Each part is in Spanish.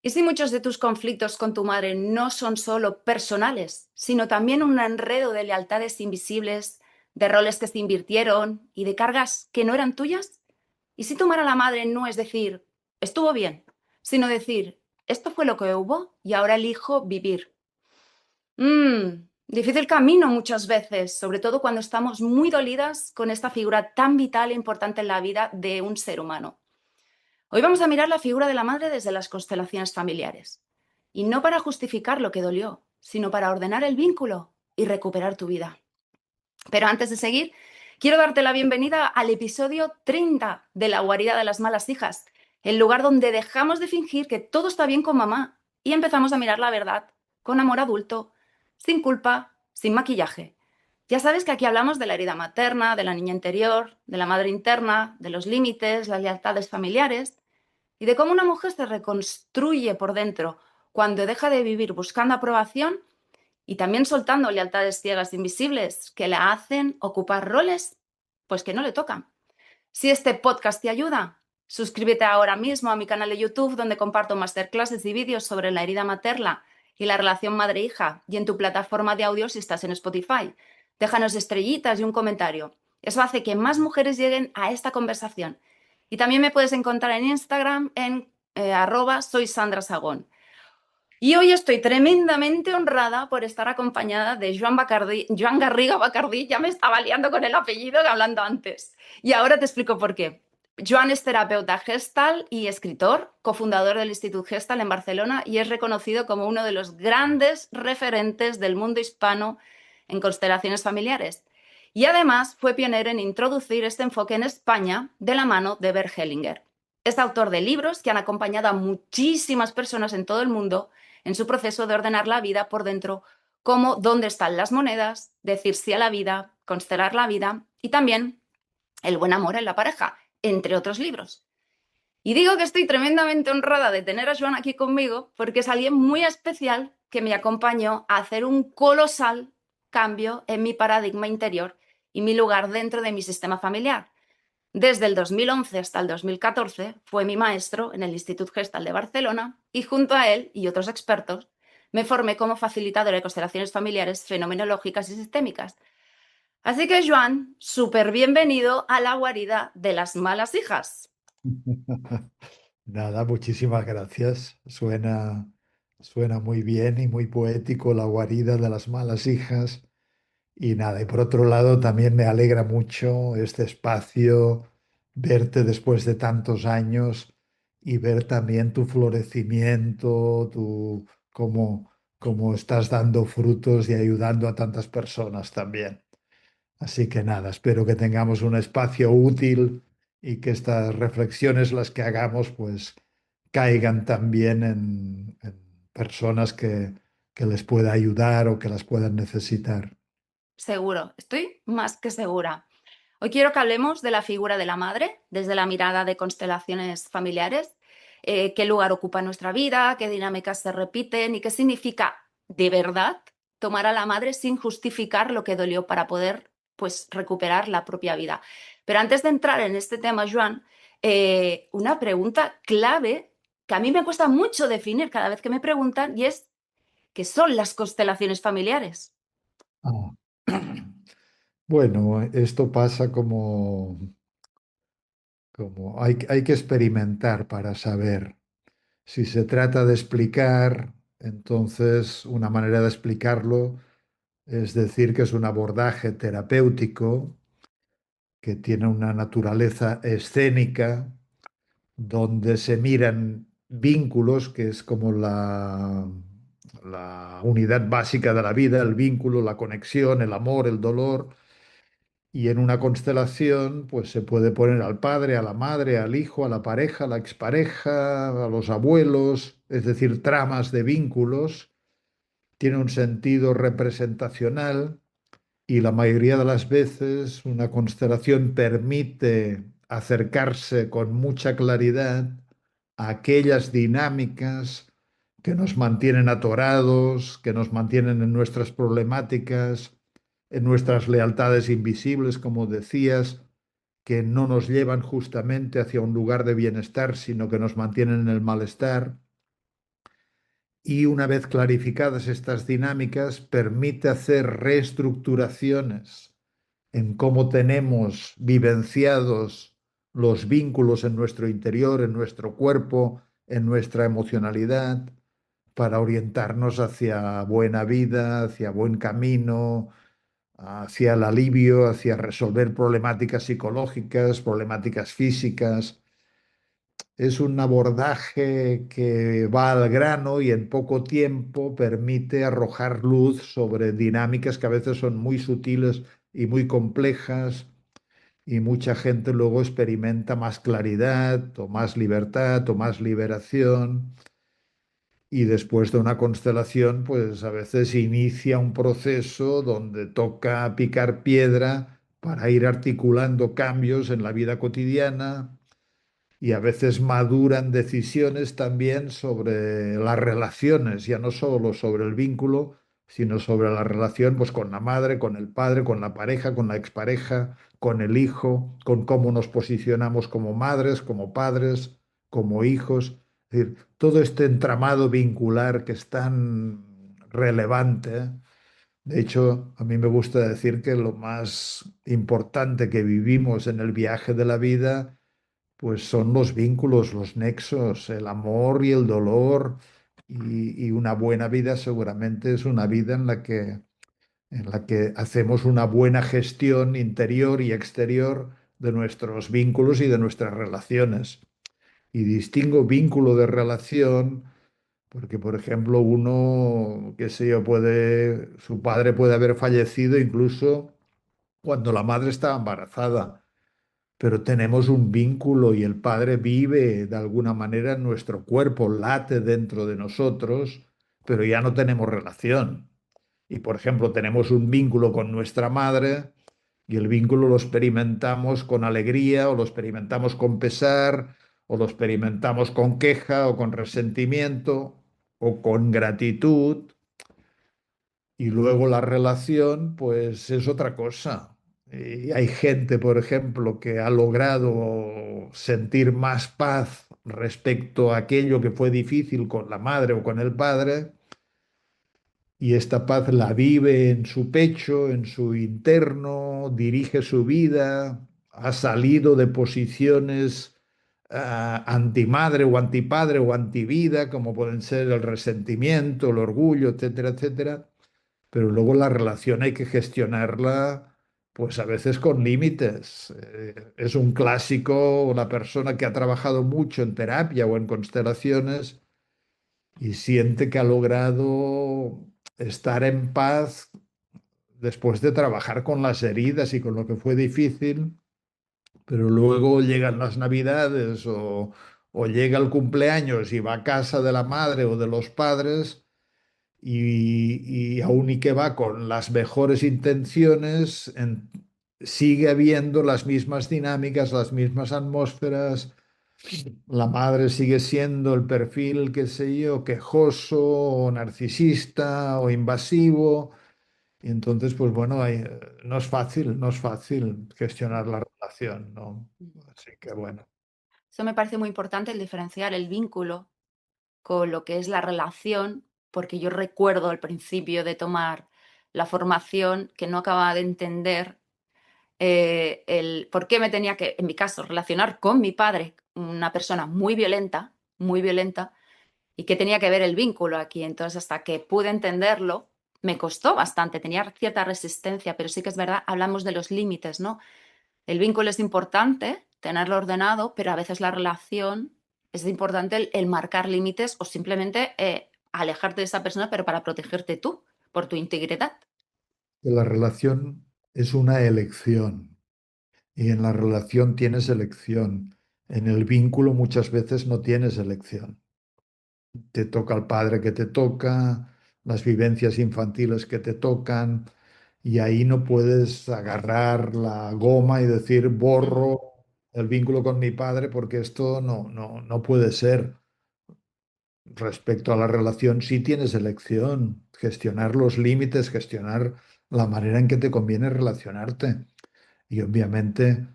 ¿Y si muchos de tus conflictos con tu madre no son solo personales, sino también un enredo de lealtades invisibles, de roles que se invirtieron y de cargas que no eran tuyas? ¿Y si tomar a la madre no es decir, estuvo bien, sino decir, esto fue lo que hubo y ahora elijo vivir? Difícil camino muchas veces, sobre todo cuando estamos muy dolidas con esta figura tan vital e importante en la vida de un ser humano. Hoy vamos a mirar la figura de la madre desde las constelaciones familiares. Y no para justificar lo que dolió, sino para ordenar el vínculo y recuperar tu vida. Pero antes de seguir, quiero darte la bienvenida al episodio 30 de La guarida de las malas hijas, el lugar donde dejamos de fingir que todo está bien con mamá y empezamos a mirar la verdad con amor adulto, sin culpa, sin maquillaje. Ya sabes que aquí hablamos de la herida materna, de la niña interior, de la madre interna, de los límites, las lealtades familiares y de cómo una mujer se reconstruye por dentro cuando deja de vivir buscando aprobación y también soltando lealtades ciegas invisibles que la hacen ocupar roles pues que no le tocan. Si este podcast te ayuda, suscríbete ahora mismo a mi canal de YouTube donde comparto masterclasses y vídeos sobre la herida materna y la relación madre-hija y en tu plataforma de audio si estás en Spotify. Déjanos estrellitas y un comentario. Eso hace que más mujeres lleguen a esta conversación. Y también me puedes encontrar en Instagram en soy Sandra Sagón. Y hoy estoy tremendamente honrada por estar acompañada de Joan Garriga Bacardí. Ya me estaba liando con el apellido hablando antes. Y ahora te explico por qué. Joan es terapeuta Gestalt y escritor, cofundador del Instituto Gestalt en Barcelona y es reconocido como uno de los grandes referentes del mundo hispano en constelaciones familiares. Y además fue pionero en introducir este enfoque en España de la mano de Bert Hellinger. Es autor de libros que han acompañado a muchísimas personas en todo el mundo en su proceso de ordenar la vida por dentro, como dónde están las monedas, decir sí a la vida, constelar la vida y también el buen amor en la pareja, entre otros libros. Y digo que estoy tremendamente honrada de tener a Joan aquí conmigo porque es alguien muy especial que me acompañó a hacer un colosal cambio en mi paradigma interior y mi lugar dentro de mi sistema familiar. Desde el 2011 hasta el 2014 fue mi maestro en el Institut Gestal de Barcelona y junto a él y otros expertos me formé como facilitadora de constelaciones familiares fenomenológicas y sistémicas. Así que, Joan, súper bienvenido a la guarida de las malas hijas. Nada, muchísimas gracias. Suena muy bien y muy poético la guarida de las malas hijas. Y nada, y por otro lado también me alegra mucho este espacio, verte después de tantos años y ver también tu florecimiento, cómo estás dando frutos y ayudando a tantas personas también. Así que nada, espero que tengamos un espacio útil y que estas reflexiones, las que hagamos, pues caigan también en personas que les pueda ayudar o que las puedan necesitar. Seguro, estoy más que segura. Hoy quiero que hablemos de la figura de la madre desde la mirada de constelaciones familiares, qué lugar ocupa en nuestra vida, qué dinámicas se repiten y qué significa de verdad tomar a la madre sin justificar lo que dolió para poder pues recuperar la propia vida. Pero antes de entrar en este tema, Joan, una pregunta clave que a mí me cuesta mucho definir cada vez que me preguntan y es ¿qué son las constelaciones familiares? Ah. Bueno, esto pasa como hay que experimentar para saber. Si se trata de explicar, entonces una manera de explicarlo es decir que es un abordaje terapéutico que tiene una naturaleza escénica donde se miran vínculos, que es como la unidad básica de la vida, el vínculo, la conexión, el amor, el dolor. Y en una constelación, pues se puede poner al padre, a la madre, al hijo, a la pareja, a la expareja, a los abuelos, es decir, tramas de vínculos. Tiene un sentido representacional y la mayoría de las veces una constelación permite acercarse con mucha claridad a aquellas dinámicas que nos mantienen atorados, que nos mantienen en nuestras problemáticas, en nuestras lealtades invisibles, como decías, que no nos llevan justamente hacia un lugar de bienestar, sino que nos mantienen en el malestar. y una vez clarificadas estas dinámicas, permite hacer reestructuraciones en cómo tenemos vivenciados los vínculos en nuestro interior, en nuestro cuerpo, en nuestra emocionalidad, para orientarnos hacia buena vida, hacia buen camino, hacia el alivio, hacia resolver problemáticas psicológicas, problemáticas físicas. Es un abordaje que va al grano y en poco tiempo permite arrojar luz sobre dinámicas que a veces son muy sutiles y muy complejas, y mucha gente luego experimenta más claridad o más libertad o más liberación. Y después de una constelación, pues a veces inicia un proceso donde toca picar piedra para ir articulando cambios en la vida cotidiana, y a veces maduran decisiones también sobre las relaciones, ya no solo sobre el vínculo, sino sobre la relación pues, con la madre, con el padre, con la pareja, con la expareja, con el hijo, con cómo nos posicionamos como madres, como padres, como hijos. Es decir, todo este entramado vincular que es tan relevante, ¿eh? De hecho, a mí me gusta decir que lo más importante que vivimos en el viaje de la vida pues son los vínculos, los nexos, el amor y el dolor. Y una buena vida seguramente es una vida en la que hacemos una buena gestión interior y exterior de nuestros vínculos y de nuestras relaciones. Y distingo vínculo de relación porque, por ejemplo, uno, qué sé yo, su padre puede haber fallecido incluso cuando la madre estaba embarazada, pero tenemos un vínculo y el Padre vive de alguna manera en nuestro cuerpo, late dentro de nosotros, pero ya no tenemos relación. Y por ejemplo, tenemos un vínculo con nuestra madre y el vínculo lo experimentamos con alegría o lo experimentamos con pesar o lo experimentamos con queja o con resentimiento o con gratitud, y luego la relación, pues es otra cosa. Y hay gente, por ejemplo, que ha logrado sentir más paz respecto a aquello que fue difícil con la madre o con el padre, y esta paz la vive en su pecho, en su interno, dirige su vida, ha salido de posiciones antimadre o antipadre o antivida, como pueden ser el resentimiento, el orgullo, etcétera, etcétera, pero luego la relación hay que gestionarla, pues a veces con límites. Es un clásico la persona que ha trabajado mucho en terapia o en constelaciones y siente que ha logrado estar en paz después de trabajar con las heridas y con lo que fue difícil, pero luego llegan las navidades o llega el cumpleaños y va a casa de la madre o de los padres, y aún y que va con las mejores intenciones, sigue habiendo las mismas dinámicas, las mismas atmósferas. La madre sigue siendo el perfil, qué sé yo, quejoso o narcisista o invasivo. Y entonces, pues bueno, no es fácil, no es fácil gestionar la relación, ¿no? Así que bueno. Eso me parece muy importante, el diferenciar el vínculo con lo que es la relación, porque yo recuerdo al principio de tomar la formación que no acababa de entender el por qué me tenía que, en mi caso, relacionar con mi padre, una persona muy violenta, y qué tenía que ver el vínculo aquí. Entonces, hasta que pude entenderlo, me costó bastante, tenía cierta resistencia, pero sí que es verdad, hablamos de los límites, ¿no? El vínculo es importante, tenerlo ordenado, pero a veces la relación es importante el marcar límites o simplemente alejarte de esa persona, pero para protegerte tú, por tu integridad. La relación es una elección, y en la relación tienes elección. En el vínculo muchas veces no tienes elección. Te toca el padre que te toca, las vivencias infantiles que te tocan, y ahí no puedes agarrar la goma y decir Ujú. borro el vínculo con mi padre porque esto no puede ser. Respecto a la relación, sí tienes elección, gestionar los límites, gestionar la manera en que te conviene relacionarte. Y obviamente,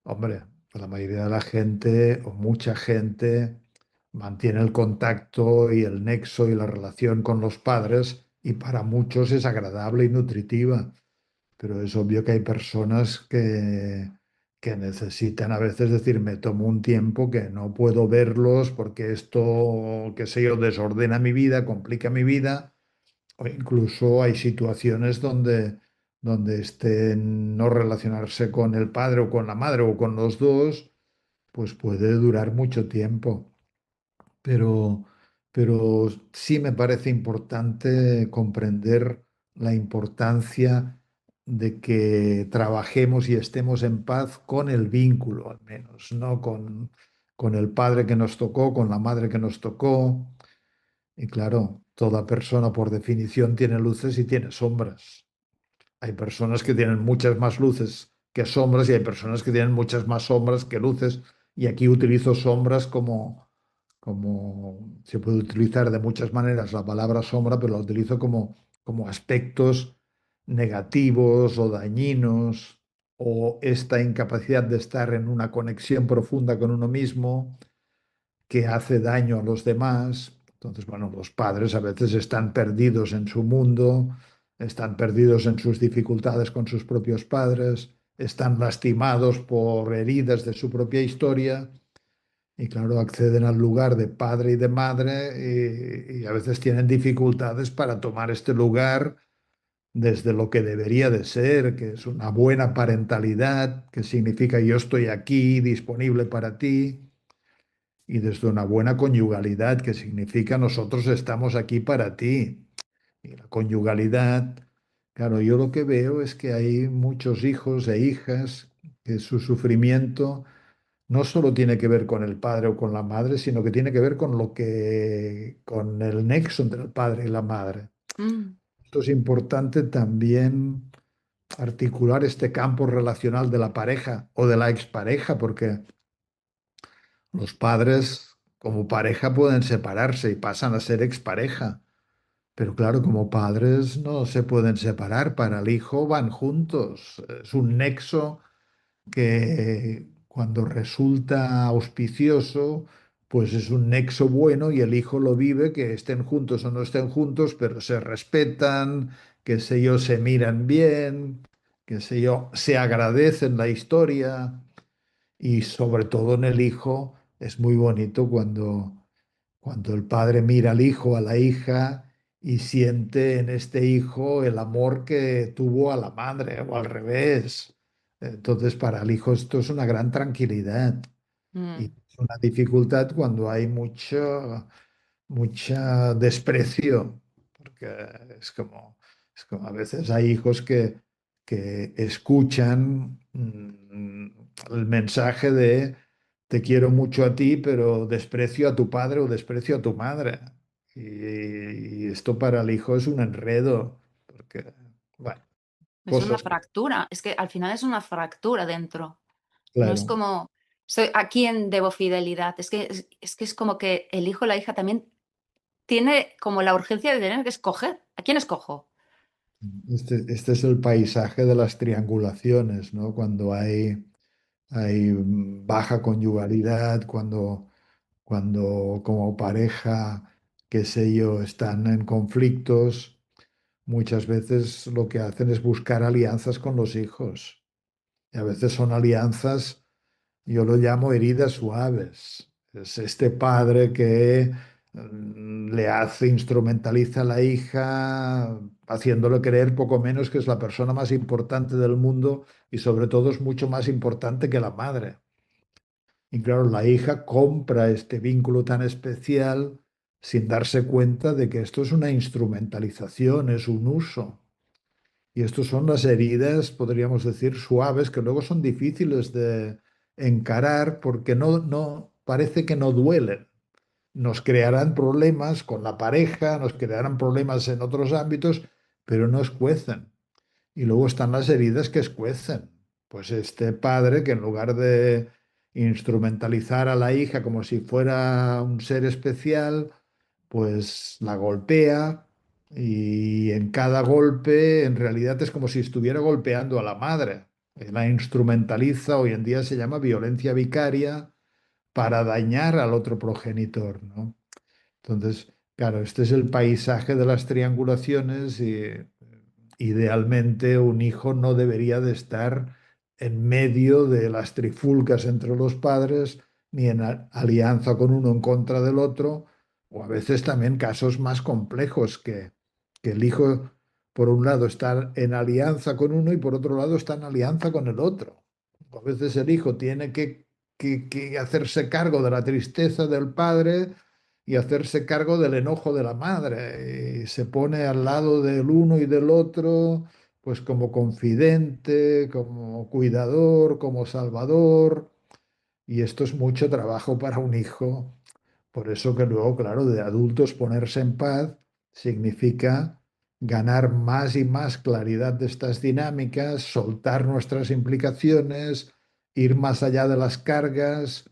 hombre, la mayoría de la gente o mucha gente mantiene el contacto y el nexo y la relación con los padres y para muchos es agradable y nutritiva. Pero es obvio que hay personas que necesitan a veces decir, me tomo un tiempo que no puedo verlos porque esto, qué sé yo, desordena mi vida, complica mi vida. O incluso hay situaciones donde no relacionarse con el padre o con la madre o con los dos, pues puede durar mucho tiempo. Pero, pero sí me parece importante comprender la importancia de que trabajemos y estemos en paz con el vínculo, al menos, no con el padre que nos tocó, con la madre que nos tocó. Y claro, toda persona por definición tiene luces y tiene sombras. Hay personas que tienen muchas más luces que sombras y hay personas que tienen muchas más sombras que luces. Y aquí utilizo sombras como se puede utilizar de muchas maneras la palabra sombra, pero la utilizo como aspectos negativos o dañinos o esta incapacidad de estar en una conexión profunda con uno mismo que hace daño a los demás. Entonces, bueno, los padres a veces están perdidos en su mundo, están perdidos en sus dificultades con sus propios padres, están lastimados por heridas de su propia historia y claro, acceden al lugar de padre y de madre y a veces tienen dificultades para tomar este lugar desde lo que debería de ser, que es una buena parentalidad, que significa yo estoy aquí disponible para ti, y desde una buena conyugalidad, que significa nosotros estamos aquí para ti. Y la conyugalidad, claro, yo lo que veo es que hay muchos hijos e hijas que su sufrimiento no solo tiene que ver con el padre o con la madre, sino que tiene que ver con el nexo entre el padre y la madre. Mm, Esto es importante también articular este campo relacional de la pareja o de la expareja, porque los padres como pareja pueden separarse y pasan a ser expareja. Pero claro, como padres no se pueden separar. Para el hijo van juntos. Es un nexo que cuando resulta auspicioso, pues es un nexo bueno y el hijo lo vive, que estén juntos o no estén juntos, pero se respetan, que sé yo, se miran bien, que sé yo, se agradecen la historia y sobre todo en el hijo es muy bonito cuando el padre mira al hijo, a la hija y siente en este hijo el amor que tuvo a la madre o al revés. Entonces, para el hijo esto es una gran tranquilidad y mm. es una dificultad cuando hay mucha desprecio, porque es como a veces hay hijos que escuchan el mensaje de te quiero mucho a ti, pero desprecio a tu padre o desprecio a tu madre. Y esto para el hijo es un enredo, porque, bueno, Es una cosas que, fractura, es que al final es una fractura dentro. No es claro. como, soy, ¿a quién debo fidelidad? Es que es como que el hijo o la hija también tiene como la urgencia de tener que escoger. ¿A quién escojo? Este es el paisaje de las triangulaciones, ¿no? Cuando hay baja conyugalidad, cuando como pareja, qué sé yo, están en conflictos, muchas veces lo que hacen es buscar alianzas con los hijos. Y a veces son alianzas, yo lo llamo heridas suaves. Es este padre que le hace, instrumentaliza a la hija, haciéndole creer poco menos que es la persona más importante del mundo y sobre todo es mucho más importante que la madre. Y claro, la hija compra este vínculo tan especial sin darse cuenta de que esto es una instrumentalización, es un uso. Y estos son las heridas, podríamos decir, suaves, que luego son difíciles de encarar porque no parece que no duelen. Nos crearán problemas con la pareja, nos crearán problemas en otros ámbitos, pero no escuecen. Y luego están las heridas que escuecen. Pues este padre que en lugar de instrumentalizar a la hija como si fuera un ser especial, pues la golpea y en cada golpe en realidad es como si estuviera golpeando a la madre. La instrumentaliza, hoy en día se llama violencia vicaria, para dañar al otro progenitor, ¿no? Entonces, claro, este es el paisaje de las triangulaciones y idealmente un hijo no debería de estar en medio de las trifulcas entre los padres, ni en alianza con uno en contra del otro, o a veces también casos más complejos que el hijo, por un lado, está en alianza con uno y por otro lado está en alianza con el otro. A veces el hijo tiene que hacerse cargo de la tristeza del padre y hacerse cargo del enojo de la madre. Y se pone al lado del uno y del otro, pues como confidente, como cuidador, como salvador. Y esto es mucho trabajo para un hijo. Por eso que luego, claro, de adultos ponerse en paz significa ganar más y más claridad de estas dinámicas, soltar nuestras implicaciones, ir más allá de las cargas,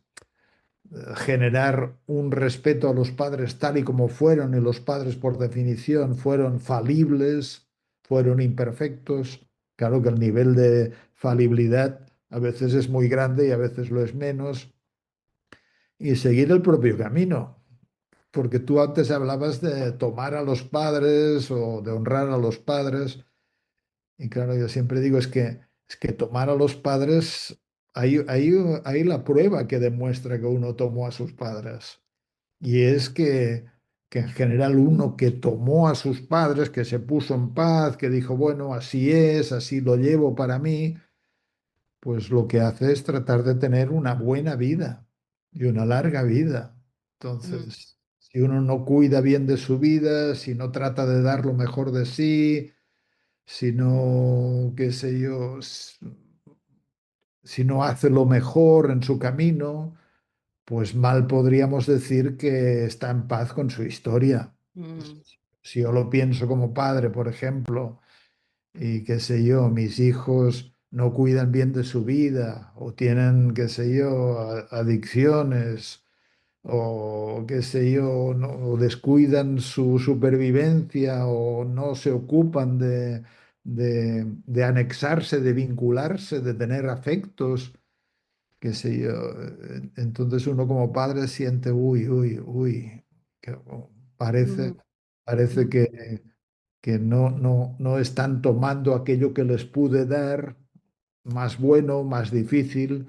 generar un respeto a los padres tal y como fueron, y los padres por definición fueron falibles, fueron imperfectos. Claro que el nivel de falibilidad a veces es muy grande y a veces lo es menos, y seguir el propio camino. Porque tú antes hablabas de tomar a los padres o de honrar a los padres. Y claro, yo siempre digo es que tomar a los padres, hay la prueba que demuestra que uno tomó a sus padres. Y es que en general uno que tomó a sus padres, que se puso en paz, que dijo, bueno, así es, así lo llevo para mí, pues lo que hace es tratar de tener una buena vida y una larga vida. Mm, Entonces, si uno no cuida bien de su vida, si no trata de dar lo mejor de sí, si no, qué sé yo, si no hace lo mejor en su camino, pues mal podríamos decir que está en paz con su historia. mm, Si yo lo pienso como padre, por ejemplo, y qué sé yo, mis hijos no cuidan bien de su vida o tienen, qué sé yo, adicciones o qué sé yo, o descuidan su supervivencia o no se ocupan de anexarse, de vincularse, de tener afectos, qué sé yo. Entonces uno como padre siente, uy, uy, uy, que parece, mm, parece mm, que no están tomando aquello que les pude dar, más bueno, más difícil,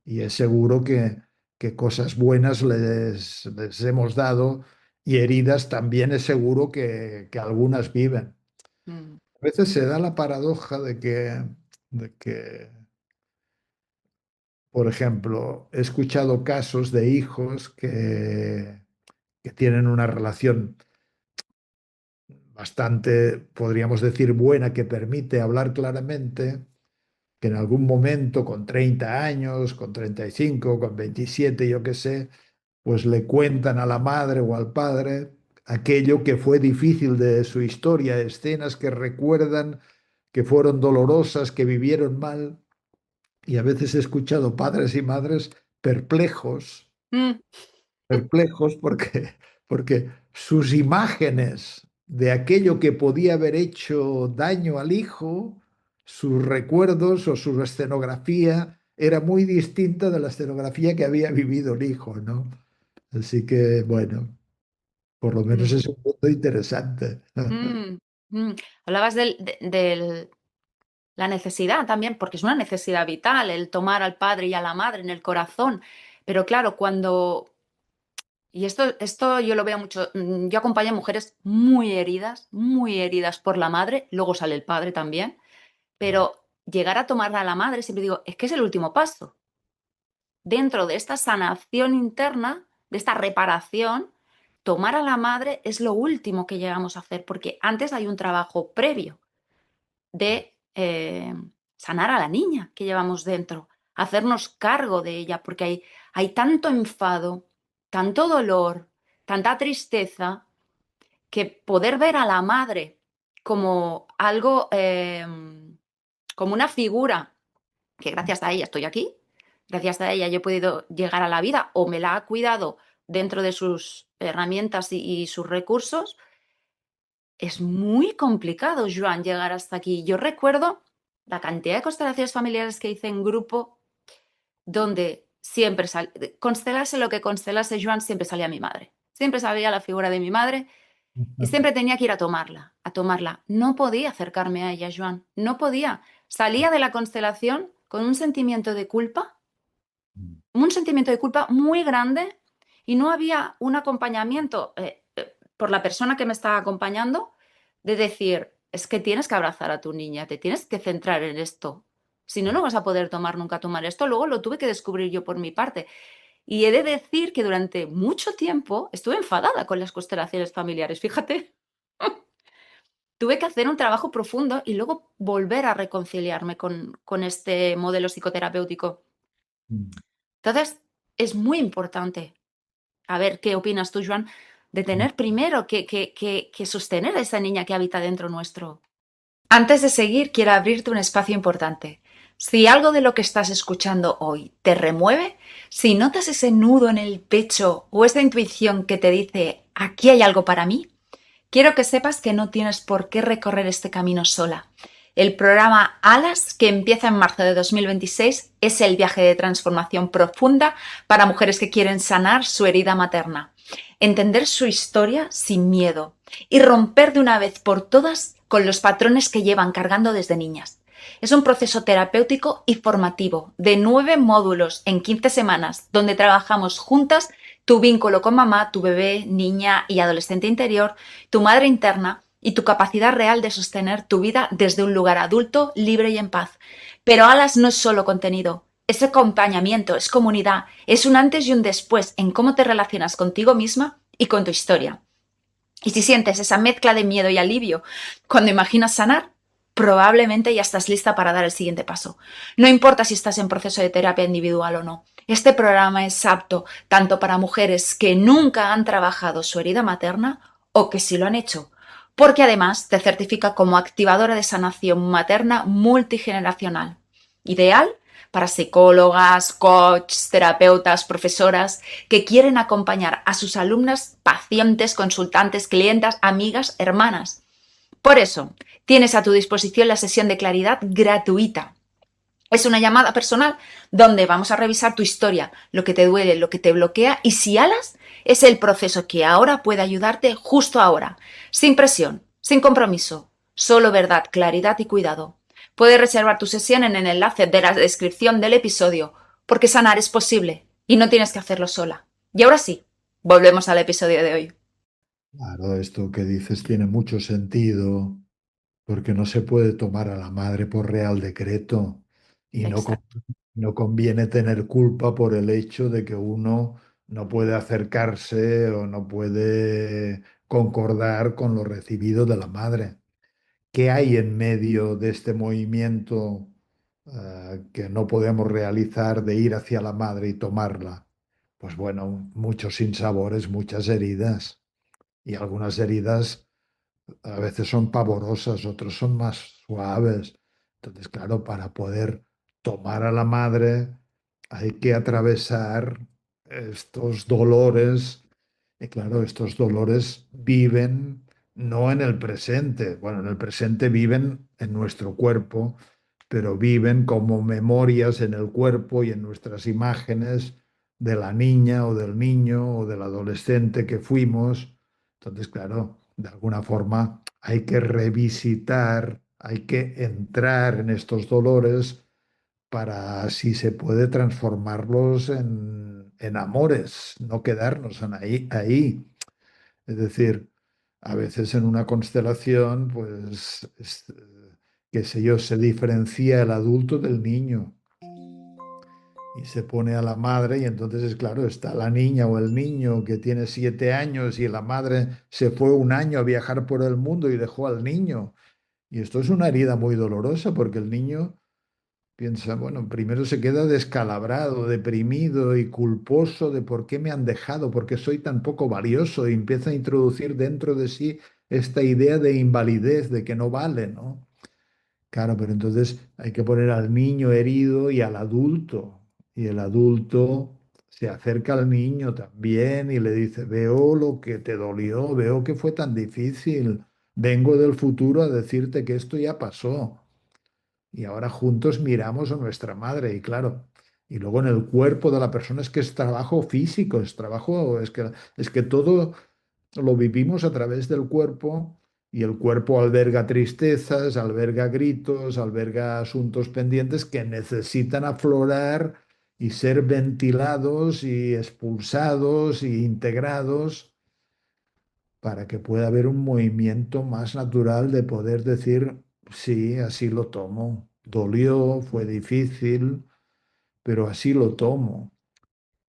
y es seguro que cosas buenas les hemos dado y heridas también es seguro que algunas viven. mm, A veces se da la paradoja de que, por ejemplo, he escuchado casos de hijos que tienen una relación bastante, podríamos decir, buena, que permite hablar claramente, que en algún momento, con 30 años, con 35, con 27, yo qué sé, pues le cuentan a la madre o al padre aquello que fue difícil de su historia, escenas que recuerdan que fueron dolorosas, que vivieron mal. Y a veces he escuchado padres y madres perplejos, mm, perplejos porque sus imágenes de aquello que podía haber hecho daño al hijo, sus recuerdos o su escenografía era muy distinta de la escenografía que había vivido el hijo, ¿no? Así que, bueno, por lo menos mm, es un punto interesante. mm, mm. Hablabas del la necesidad también, porque es una necesidad vital el tomar al padre y a la madre en el corazón. Pero claro, cuando y esto yo lo veo mucho, yo acompaño a mujeres muy heridas por la madre, luego sale el padre también, pero llegar a tomarla a la madre, siempre digo, es que es el último paso. Dentro de esta sanación interna, de esta reparación, tomar a la madre es lo último que llegamos a hacer, porque antes hay un trabajo previo de sanar a la niña que llevamos dentro, hacernos cargo de ella, porque hay tanto enfado, tanto dolor, tanta tristeza, que poder ver a la madre como algo, como una figura, que gracias a ella estoy aquí, gracias a ella yo he podido llegar a la vida o me la ha cuidado dentro de sus herramientas y sus recursos, es muy complicado, Joan, llegar hasta aquí. Yo recuerdo la cantidad de constelaciones familiares que hice en grupo donde siempre constelase lo que constelase Joan, siempre salía mi madre. Siempre salía la figura de mi madre y siempre tenía que ir a tomarla, a tomarla. No podía acercarme a ella, Joan, no podía. Salía de la constelación con un sentimiento de culpa muy grande y no había un acompañamiento por la persona que me estaba acompañando de decir, es que tienes que abrazar a tu niña, te tienes que centrar en esto. Si no, no vas a poder tomar esto. Luego lo tuve que descubrir yo por mi parte. Y he de decir que durante mucho tiempo estuve enfadada con las constelaciones familiares, fíjate. Tuve que hacer un trabajo profundo y luego volver a reconciliarme con este modelo psicoterapéutico. Entonces, es muy importante, a ver qué opinas tú, Joan, de tener primero que sostener a esa niña que habita dentro nuestro. Antes de seguir, quiero abrirte un espacio importante. Si algo de lo que estás escuchando hoy te remueve, si notas ese nudo en el pecho o esa intuición que te dice, aquí hay algo para mí, quiero que sepas que no tienes por qué recorrer este camino sola. El programa Alas, que empieza en marzo de 2026, es el viaje de transformación profunda para mujeres que quieren sanar su herida materna, entender su historia sin miedo y romper de una vez por todas con los patrones que llevan cargando desde niñas. Es un proceso terapéutico y formativo de 9 módulos en 15 semanas, donde trabajamos juntas tu vínculo con mamá, tu bebé, niña y adolescente interior, tu madre interna y tu capacidad real de sostener tu vida desde un lugar adulto, libre y en paz. Pero Alas no es solo contenido, es acompañamiento, es comunidad, es un antes y un después en cómo te relacionas contigo misma y con tu historia. Y si sientes esa mezcla de miedo y alivio cuando imaginas sanar, probablemente ya estás lista para dar el siguiente paso. No importa si estás en proceso de terapia individual o no. Este programa es apto tanto para mujeres que nunca han trabajado su herida materna o que sí lo han hecho, porque además te certifica como activadora de sanación materna multigeneracional. Ideal para psicólogas, coaches, terapeutas, profesoras que quieren acompañar a sus alumnas, pacientes, consultantes, clientas, amigas, hermanas. Por eso, tienes a tu disposición la sesión de claridad gratuita. Es una llamada personal donde vamos a revisar tu historia, lo que te duele, lo que te bloquea y si alas, es el proceso que ahora puede ayudarte justo ahora, sin presión, sin compromiso, solo verdad, claridad y cuidado. Puedes reservar tu sesión en el enlace de la descripción del episodio, porque sanar es posible y no tienes que hacerlo sola. Y ahora sí, volvemos al episodio de hoy. Claro, esto que dices tiene mucho sentido, porque no se puede tomar a la madre por real decreto y Exacto. no conviene tener culpa por el hecho de que uno no puede acercarse o no puede concordar con lo recibido de la madre. ¿Qué hay en medio de este movimiento que no podemos realizar de ir hacia la madre y tomarla? Pues bueno, muchos sinsabores, muchas heridas y algunas heridas a veces son pavorosas, otros son más suaves. Entonces, claro, para poder tomar a la madre hay que atravesar estos dolores. Y claro, estos dolores viven no en el presente. Bueno, en el presente viven en nuestro cuerpo, pero viven como memorias en el cuerpo y en nuestras imágenes de la niña o del niño o del adolescente que fuimos. Entonces, claro, de alguna forma hay que revisitar, hay que entrar en estos dolores para, si se puede, transformarlos en amores, no quedarnos ahí. Es decir, a veces en una constelación, pues, qué sé yo, se diferencia el adulto del niño y se pone a la madre y entonces es claro, está la niña o el niño que tiene 7 años y la madre se fue un año a viajar por el mundo y dejó al niño. Y esto es una herida muy dolorosa porque el niño piensa, bueno, primero se queda descalabrado, deprimido y culposo de por qué me han dejado, por qué soy tan poco valioso y empieza a introducir dentro de sí esta idea de invalidez, de que no vale, ¿no? Claro, pero entonces hay que poner al niño herido y al adulto. Y el adulto se acerca al niño también y le dice, veo lo que te dolió, veo que fue tan difícil, vengo del futuro a decirte que esto ya pasó. Y ahora juntos miramos a nuestra madre y claro, Y luego en el cuerpo de la persona es que es trabajo físico, es trabajo, es que todo lo vivimos a través del cuerpo y el cuerpo alberga tristezas, alberga gritos, alberga asuntos pendientes que necesitan aflorar y ser ventilados y expulsados y integrados para que pueda haber un movimiento más natural de poder decir, sí, así lo tomo. Dolió, fue difícil, pero así lo tomo.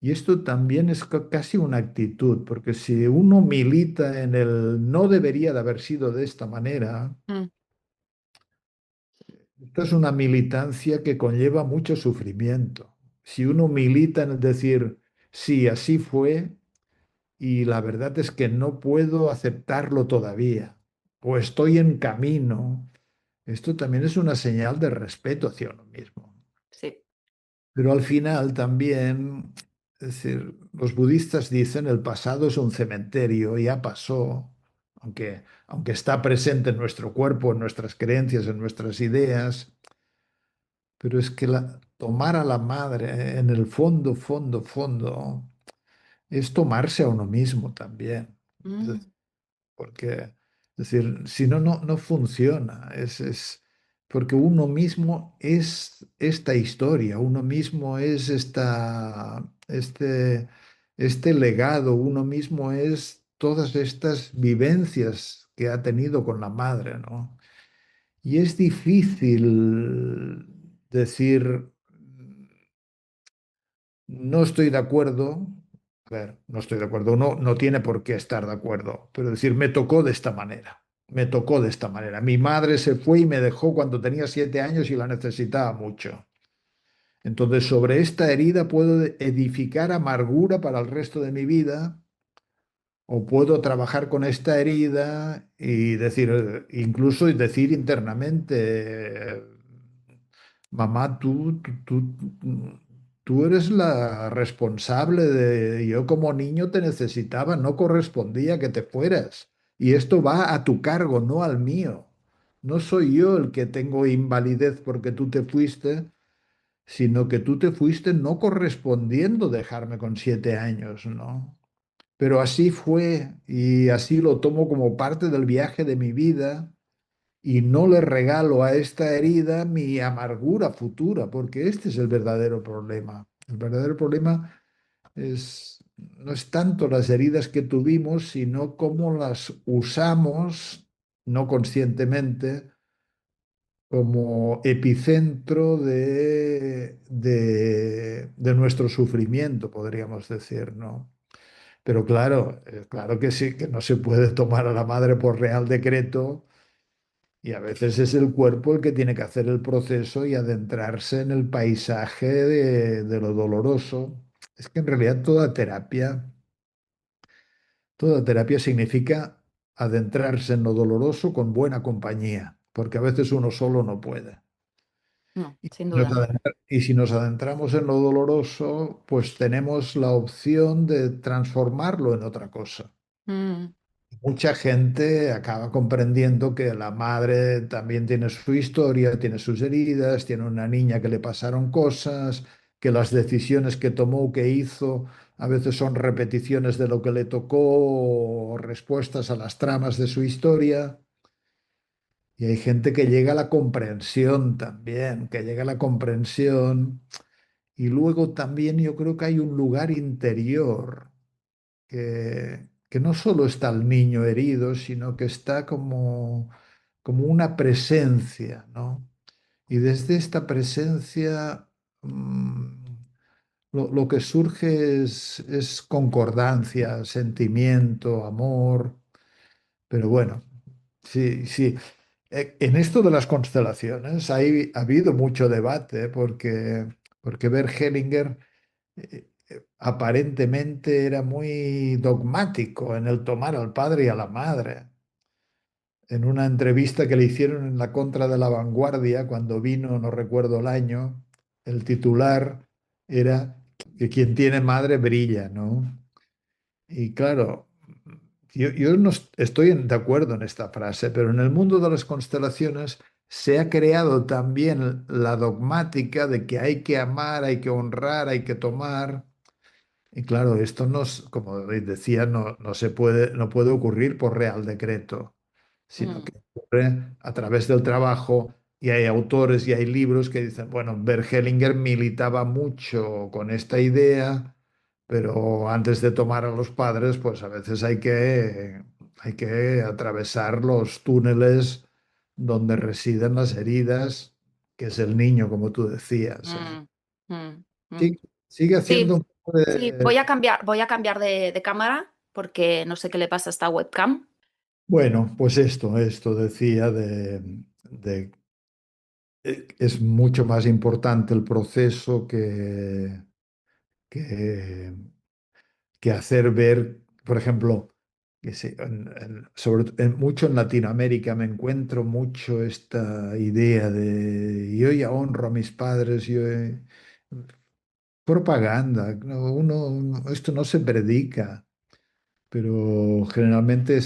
Y esto también es casi una actitud, porque si uno milita en el no debería de haber sido de esta manera, mm, esta es una militancia que conlleva mucho sufrimiento. Si uno milita en el decir, sí, así fue, y la verdad es que no puedo aceptarlo todavía, o estoy en camino, esto también es una señal de respeto hacia uno mismo. sí. Pero al final también, es decir, los budistas dicen el pasado es un cementerio, ya pasó, aunque está presente en nuestro cuerpo, en nuestras creencias, en nuestras ideas, pero es que tomar a la madre en el fondo, fondo, fondo, es tomarse a uno mismo también. Mm, Porque, es decir, si no, no funciona. Porque uno mismo es esta historia, uno mismo es este legado, uno mismo es todas estas vivencias que ha tenido con la madre, ¿no? Y es difícil decir, no estoy de acuerdo. A ver, no estoy de acuerdo. Uno no tiene por qué estar de acuerdo, pero decir, me tocó de esta manera. Me tocó de esta manera. Mi madre se fue y me dejó cuando tenía 7 años y la necesitaba mucho. Entonces, sobre esta herida puedo edificar amargura para el resto de mi vida o puedo trabajar con esta herida y decir, incluso decir internamente, mamá, tú eres la responsable de... Yo como niño te necesitaba, no correspondía que te fueras. Y esto va a tu cargo, no al mío. No soy yo el que tengo invalidez porque tú te fuiste, sino que tú te fuiste no correspondiendo dejarme con 7 años, ¿no? Pero así fue y así lo tomo como parte del viaje de mi vida y no le regalo a esta herida mi amargura futura, porque este es el verdadero problema. El verdadero problema no es tanto las heridas que tuvimos, sino cómo las usamos no conscientemente como epicentro de nuestro sufrimiento, podríamos decir, ¿no? Pero claro, claro que sí, que no se puede tomar a la madre por real decreto y a veces es el cuerpo el que tiene que hacer el proceso y adentrarse en el paisaje de lo doloroso. Es que en realidad toda terapia significa adentrarse en lo doloroso con buena compañía, porque a veces uno solo no puede. no, sin duda. Y si nos adentramos en lo doloroso, pues tenemos la opción de transformarlo en otra cosa. Mm, Mucha gente acaba comprendiendo que la madre también tiene su historia, tiene sus heridas, tiene una niña que le pasaron cosas, que las decisiones que tomó, que hizo, a veces son repeticiones de lo que le tocó o respuestas a las tramas de su historia. Y hay gente que llega a la comprensión también, que llega a la comprensión. Y luego también yo creo que hay un lugar interior que no solo está el niño herido, sino que está como una presencia, ¿no? Y desde esta presencia lo que surge es concordancia, sentimiento, amor, pero bueno, sí, sí. En esto de las constelaciones ha habido mucho debate porque Bert Hellinger aparentemente era muy dogmático en el tomar al padre y a la madre. En una entrevista que le hicieron en la Contra de la Vanguardia, cuando vino, no recuerdo el año, el titular era que quien tiene madre brilla, ¿no? Y claro, yo no estoy de acuerdo en esta frase, pero en el mundo de las constelaciones se ha creado también la dogmática de que hay que amar, hay que honrar, hay que tomar. Y claro, esto no, como decía, no se puede, no puede ocurrir por real decreto, sino mm, que ocurre a través del trabajo. Y hay autores y hay libros que dicen, bueno, Bert Hellinger militaba mucho con esta idea, pero antes de tomar a los padres, pues a veces hay que atravesar los túneles donde residen las heridas, que es el niño, como tú decías, ¿eh? mm, mm, mm. Sí, sigue haciendo Sí, un poco sí, de... voy a cambiar de cámara porque no sé qué le pasa a esta webcam. Bueno, pues esto decía es mucho más importante el proceso que, que hacer ver, por ejemplo, que mucho en Latinoamérica me encuentro mucho esta idea de yo ya honro a mis padres, propaganda, no, esto no se predica, pero generalmente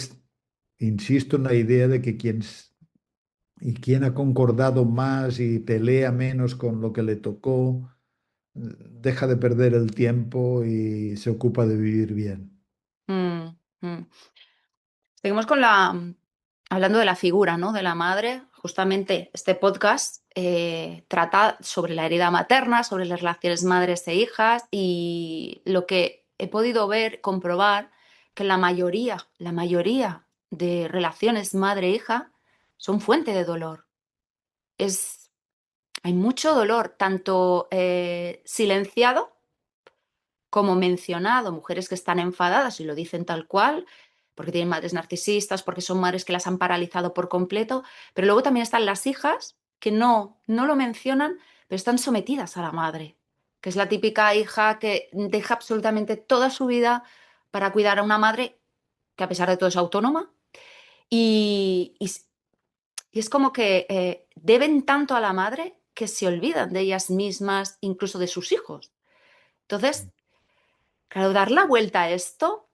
insisto en la idea de que quien ha concordado más y pelea menos con lo que le tocó, deja de perder el tiempo y se ocupa de vivir bien. Mm, mm. Seguimos hablando de la figura, ¿no? De la madre. Justamente este podcast trata sobre la herida materna, sobre las relaciones madres e hijas y lo que he podido ver, comprobar, que la mayoría de relaciones madre-hija son fuente de dolor. Es, hay mucho dolor, tanto silenciado como mencionado, mujeres que están enfadadas y lo dicen tal cual, porque tienen madres narcisistas, porque son madres que las han paralizado por completo, pero luego también están las hijas que no lo mencionan, pero están sometidas a la madre, que es la típica hija que deja absolutamente toda su vida para cuidar a una madre que a pesar de todo es autónoma y, y, y es como que deben tanto a la madre que se olvidan de ellas mismas, incluso de sus hijos. Entonces, claro, dar la vuelta a esto,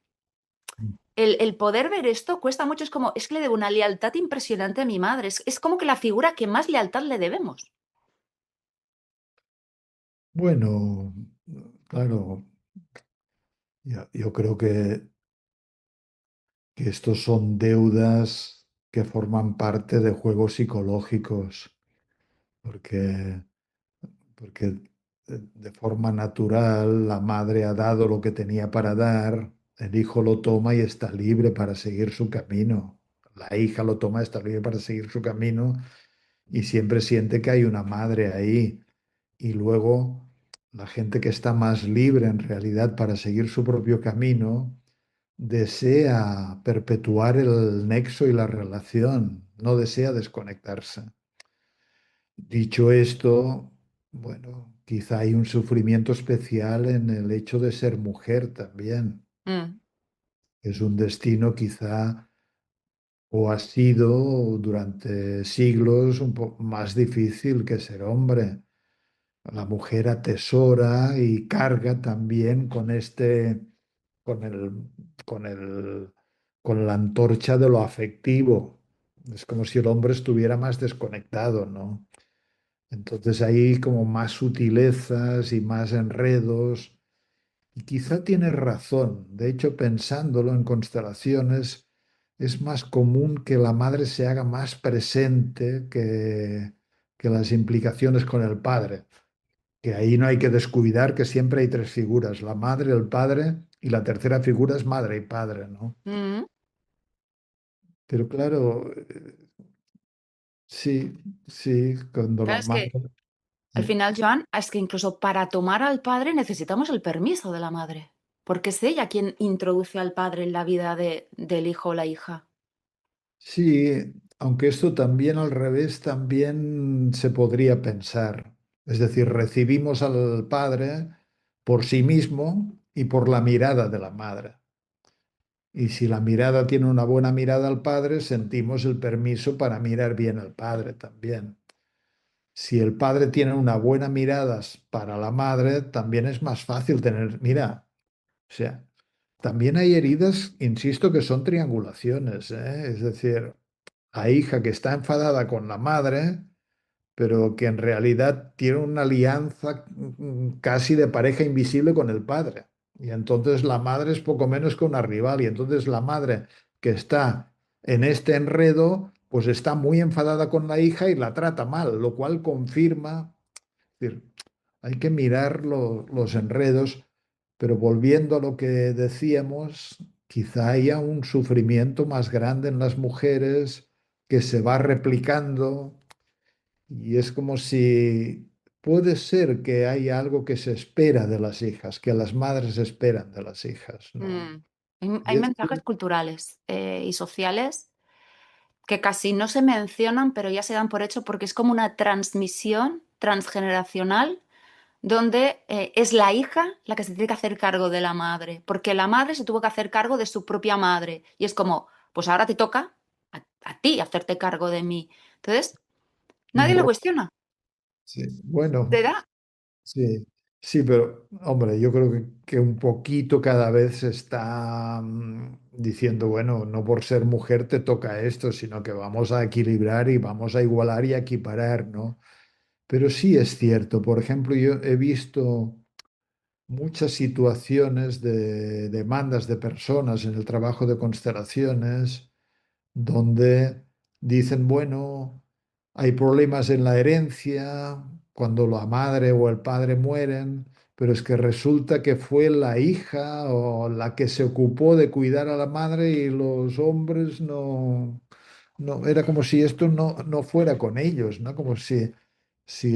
el poder ver esto cuesta mucho, es que le debo una lealtad impresionante a mi madre, es como que la figura que más lealtad le debemos. Bueno, claro, yo creo que estos son deudas que forman parte de juegos psicológicos, porque porque de forma natural la madre ha dado lo que tenía para dar, el hijo lo toma y está libre para seguir su camino. La hija lo toma y está libre para seguir su camino y siempre siente que hay una madre ahí. Y luego la gente que está más libre en realidad para seguir su propio camino desea perpetuar el nexo y la relación, no desea desconectarse. Dicho esto, bueno, quizá hay un sufrimiento especial en el hecho de ser mujer también. Mm, Es un destino quizá o ha sido durante siglos un poco más difícil que ser hombre. La mujer atesora y carga también con el, con el, con la antorcha de lo afectivo. Es como si el hombre estuviera más desconectado, ¿no? Entonces hay como más sutilezas y más enredos. Y quizá tienes razón. De hecho, pensándolo en constelaciones, es más común que la madre se haga más presente que las implicaciones con el padre. Que ahí no hay que descuidar que siempre hay tres figuras, la madre, el padre y la tercera figura es madre y padre, ¿no? mm. Pero claro, sí, sí, cuando Claro, la es madre... que al final, Joan, es que incluso para tomar al padre necesitamos el permiso de la madre, porque es ella quien introduce al padre en la vida del hijo o la hija. Sí, aunque esto también al revés también se podría pensar. Es decir, recibimos al padre por sí mismo y por la mirada de la madre. Y si la mirada tiene una buena mirada al padre, sentimos el permiso para mirar bien al padre también. Si el padre tiene una buena mirada para la madre, también es más fácil tener, mira, o sea, también hay heridas, insisto, que son triangulaciones, ¿eh? Es decir, la hija que está enfadada con la madre, pero que en realidad tiene una alianza casi de pareja invisible con el padre. Y entonces la madre es poco menos que una rival. Y entonces la madre que está en este enredo, pues está muy enfadada con la hija y la trata mal, lo cual confirma, es decir, hay que mirar los enredos, pero volviendo a lo que decíamos, quizá haya un sufrimiento más grande en las mujeres que se va replicando y es como si puede ser que hay algo que se espera de las hijas, que las madres esperan de las hijas, ¿no? Mm. Y Hay es- mensajes culturales y sociales que casi no se mencionan, pero ya se dan por hecho porque es como una transmisión transgeneracional donde es la hija la que se tiene que hacer cargo de la madre, porque la madre se tuvo que hacer cargo de su propia madre. Y es como, pues ahora te toca a ti hacerte cargo de mí. Entonces, nadie lo bueno, cuestiona. sí, bueno, Te da. sí, sí, pero hombre, yo creo que un poquito cada vez se está diciendo, bueno, no por ser mujer te toca esto, sino que vamos a equilibrar y vamos a igualar y a equiparar, ¿no? Pero sí es cierto, por ejemplo, yo he visto muchas situaciones de demandas de personas en el trabajo de constelaciones donde dicen, bueno, hay problemas en la herencia cuando la madre o el padre mueren, pero es que resulta que fue la hija o la que se ocupó de cuidar a la madre y los hombres no, era como si esto no fuera con ellos, ¿no? Como si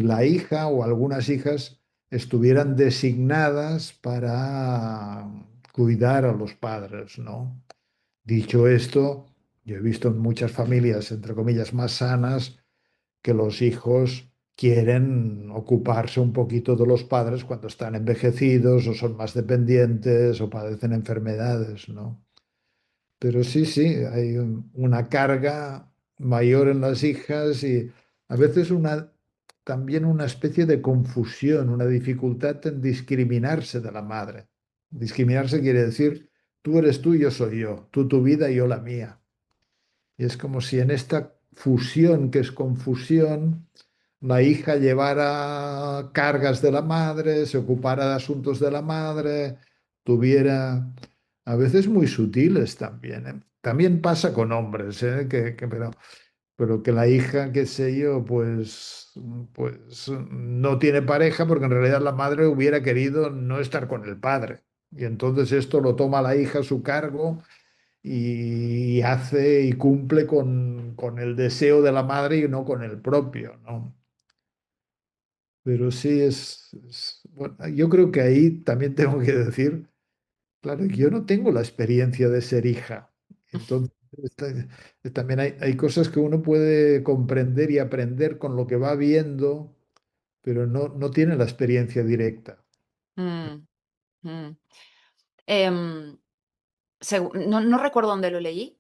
la hija o algunas hijas estuvieran designadas para cuidar a los padres, ¿no? Dicho esto, yo he visto en muchas familias, entre comillas, más sanas, que los hijos quieren ocuparse un poquito de los padres cuando están envejecidos o son más dependientes o padecen enfermedades, ¿no? Pero sí, sí, hay una carga mayor en las hijas y a veces también una especie de confusión, una dificultad en discriminarse de la madre. Discriminarse quiere decir, tú eres tú, yo soy yo, tú tu vida y yo la mía. Y es como si en esta fusión, que es confusión, la hija llevara cargas de la madre, se ocupara de asuntos de la madre, tuviera, a veces muy sutiles también, ¿eh? También pasa con hombres, ¿eh? Pero que la hija, qué sé yo, pues no tiene pareja porque en realidad la madre hubiera querido no estar con el padre. Y entonces esto lo toma la hija a su cargo y hace y cumple con el deseo de la madre y no con el propio, ¿no? Pero sí bueno, yo creo que ahí también tengo que decir, claro, yo no tengo la experiencia de ser hija. Entonces, también hay cosas que uno puede comprender y aprender con lo que va viendo, pero no tiene la experiencia directa. Mm, mm. Em, no recuerdo dónde lo leí,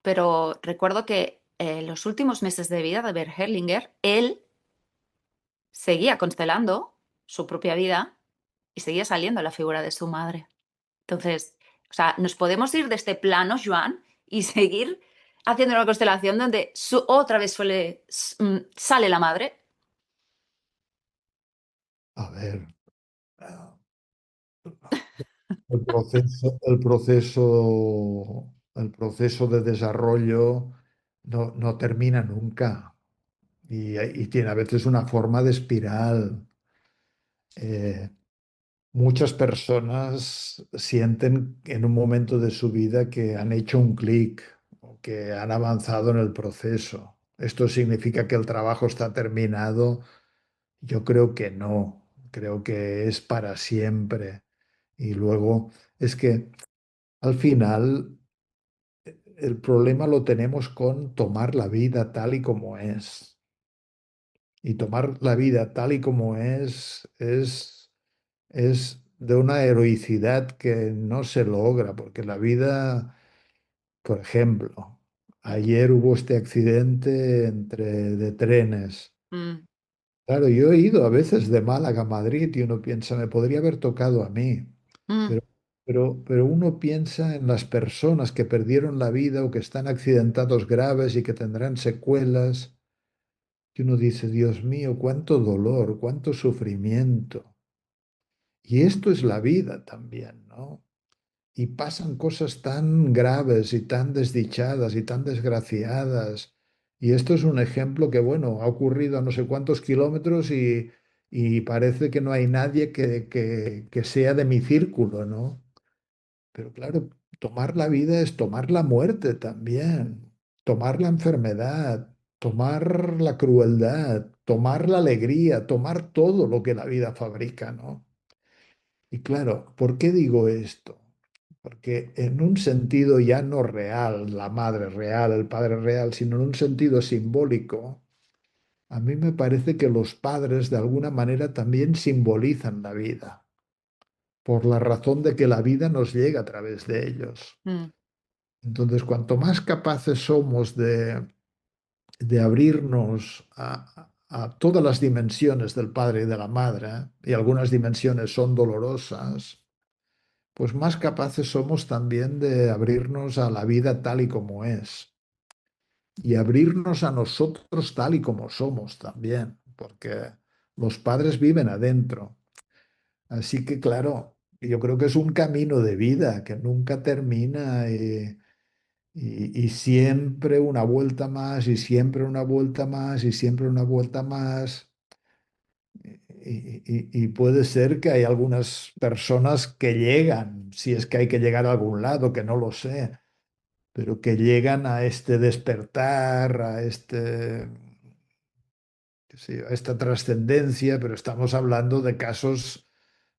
pero recuerdo que los últimos meses de vida de Bert Hellinger, él seguía constelando su propia vida y seguía saliendo la figura de su madre. Entonces, o sea, nos podemos ir de este plano, Joan, y seguir haciendo una constelación donde otra vez sale la madre. A ver, ah, el proceso de desarrollo no termina nunca y tiene a veces una forma de espiral. Eh, Muchas personas sienten en un momento de su vida que han hecho un clic o que han avanzado en el proceso. ¿Esto significa que el trabajo está terminado? Yo creo que no, creo que es para siempre. Y luego es que al final el problema lo tenemos con tomar la vida tal y como es. Y tomar la vida tal y como es de una heroicidad que no se logra, porque la vida, por ejemplo, ayer hubo este accidente de trenes. Mm, Claro, yo he ido a veces de Málaga a Madrid y uno piensa, me podría haber tocado a mí, mm, pero pero uno piensa en las personas que perdieron la vida o que están accidentados graves y que tendrán secuelas, y uno dice, Dios mío, cuánto dolor, cuánto sufrimiento. Y esto es la vida también, ¿no? Y pasan cosas tan graves y tan desdichadas y tan desgraciadas. Y esto es un ejemplo que, bueno, ha ocurrido a no sé cuántos kilómetros y parece que no hay nadie que sea de mi círculo, ¿no? Pero claro, tomar la vida es tomar la muerte también, tomar la enfermedad, tomar la crueldad, tomar la alegría, tomar todo lo que la vida fabrica, ¿no? Y claro, ¿por qué digo esto? Porque en un sentido ya no real, la madre real, el padre real, sino en un sentido simbólico, a mí me parece que los padres de alguna manera también simbolizan la vida, por la razón de que la vida nos llega a través de ellos. Mm, Entonces, cuanto más capaces somos de abrirnos a todas las dimensiones del padre y de la madre, y algunas dimensiones son dolorosas, pues más capaces somos también de abrirnos a la vida tal y como es y abrirnos a nosotros tal y como somos también, porque los padres viven adentro. Así que claro, yo creo que es un camino de vida que nunca termina y siempre una vuelta más y siempre una vuelta más y siempre una vuelta más. Y puede ser que hay algunas personas que llegan, si es que hay que llegar a algún lado, que no lo sé, pero que llegan a este despertar, a qué sé yo, a esta trascendencia, pero estamos hablando de casos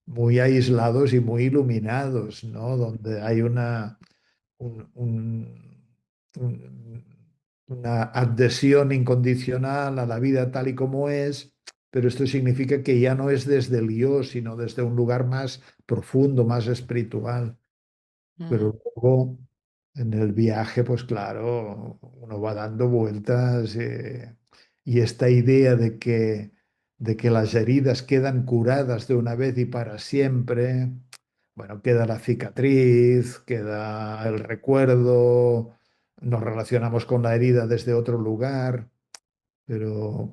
muy aislados y muy iluminados, ¿no? Donde hay un- un- un- una adhesión incondicional a la vida tal y como es, pero esto significa que ya no es desde el yo, sino desde un lugar más profundo, más espiritual. mm, Pero luego en el viaje, pues claro, uno va dando vueltas y esta idea de que las heridas quedan curadas de una vez y para siempre, bueno, queda la cicatriz, queda el recuerdo, nos relacionamos con la herida desde otro lugar,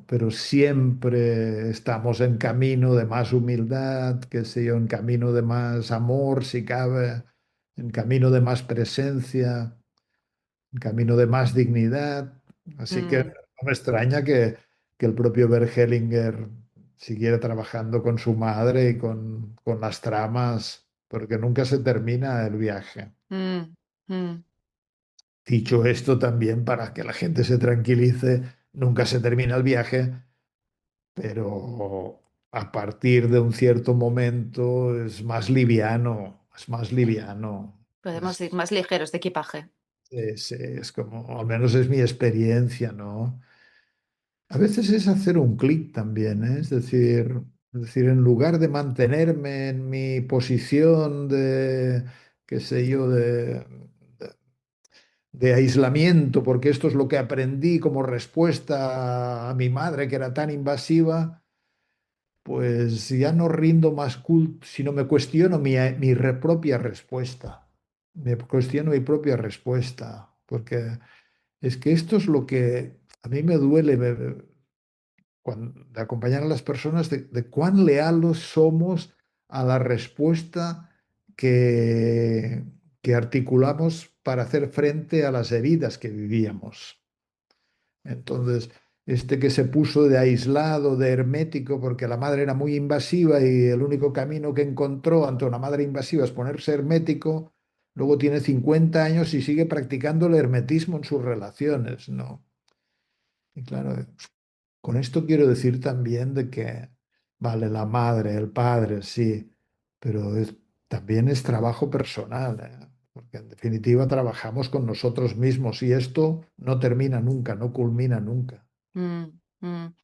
pero siempre estamos en camino de más humildad, qué sé yo, en camino de más amor, si cabe, en camino de más presencia, en camino de más dignidad. Así que mm. no me extraña que el propio Bert Hellinger siguiera trabajando con su madre y con las tramas, porque nunca se termina el viaje. Mm, mm. Dicho esto, también para que la gente se tranquilice, nunca se termina el viaje, pero a partir de un cierto momento es más liviano, es más liviano. Podemos ir más ligeros de equipaje. Es como, al menos es mi experiencia, ¿no? A veces es hacer un clic también, ¿eh? Es decir, en lugar de mantenerme en mi posición de, qué sé yo, de aislamiento, porque esto es lo que aprendí como respuesta a mi madre, que era tan invasiva, pues ya no rindo más culto, sino me cuestiono propia respuesta. Me cuestiono mi propia respuesta, porque es que esto es lo que a mí me duele de acompañar a las personas, de cuán leales somos a la respuesta que, que articulamos para hacer frente a las heridas que vivíamos. Entonces, este que se puso de aislado, de hermético, porque la madre era muy invasiva y el único camino que encontró ante una madre invasiva es ponerse hermético, luego tiene 50 años y sigue practicando el hermetismo en sus relaciones, ¿no? Y claro, con esto quiero decir también de que, vale, la madre, el padre, sí, pero también es trabajo personal, ¿eh? Porque en definitiva trabajamos con nosotros mismos y esto no termina nunca, no culmina nunca. Mm, mm.